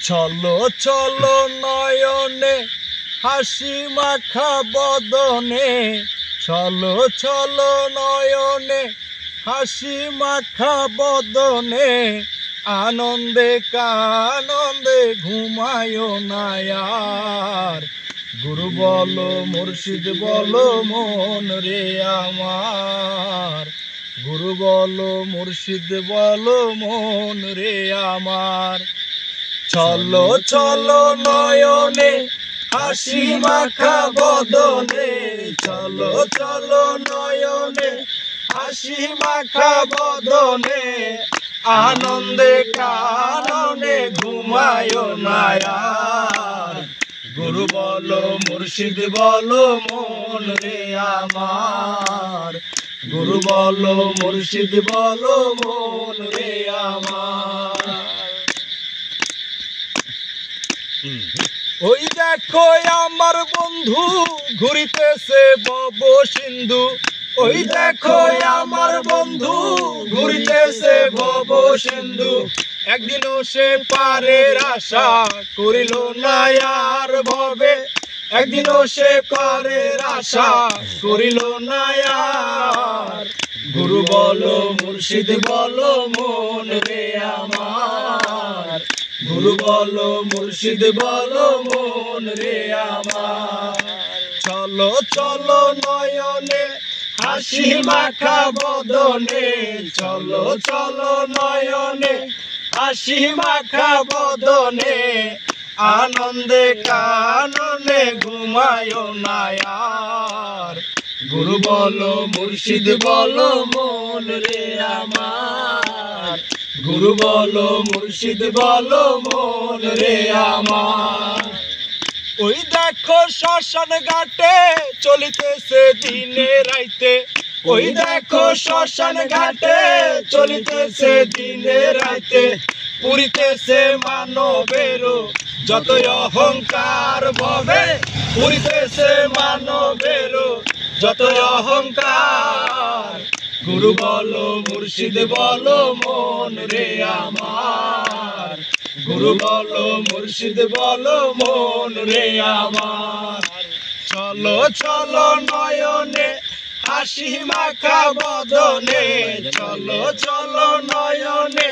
চলো চলো নয়নে হাসি মাখা বদনে, চলো চলো নয়নে হাসি মাখা বদনে, আনন্দে কানন্দে ঘুমায় না আর। গুরু বলো মুর্শিদ বলো মন রে আমার, গুরু বলো মুর্শিদ বলো মন রে আমার। চলো চলো নয়নে হাসি মাখা বদনে, চলো চলো নয়নে হাসি মাখা বদনে, আনন্দে কাননে ঘুমায় না আর। গুরু বলো মুর্শিদ বলো মন রে আমার, গুরু বলো মুর্শিদ বলো মন রে আমার। ওই দেখো আমার বন্ধু ঘুরিতেছে ভব সিন্ধু, ওই দেখো আমার বন্ধু ঘুরিতেছে ভব সিন্ধু, একদিনও সে পারের আশা করিল না আর ভবে, একদিনও সে পারের আশা করিল না আর। গুরু বলো মুর্শিদ বলো মন রে আমার, গুরু বলো মুর্শিদ বলো মন রে আমার। চলো চলো নয়নে হাসি মাখা বদনে, চলো চলো নয়নে হাসি মাখা বদনে, আনন্দে কাননে ঘুমায় না আর। গুরু বলো মুর্শিদ বলো মন রে আমার, গুরু বলো মুর্শিদ বলো মন রে আমার। ওই দেখো শ্মশান ঘাটে চলিতেছে দিনে রাইতে, ওই দেখো শ্মশান ঘাটে চলিতেছে দিনে রাইতে, পুরিতেছে মানবেরও যত অহংকার ভবে, পুরিতেছে মানবেরও যত অহংকার। গুরু বলো মুর্শিদ বলো মন রে আমার, গুরু বলো মুর্শিদ বলো মন রে আমার। চলো চলো নয়নে হাসি মাখা বদনে, চলো চলো নয়নে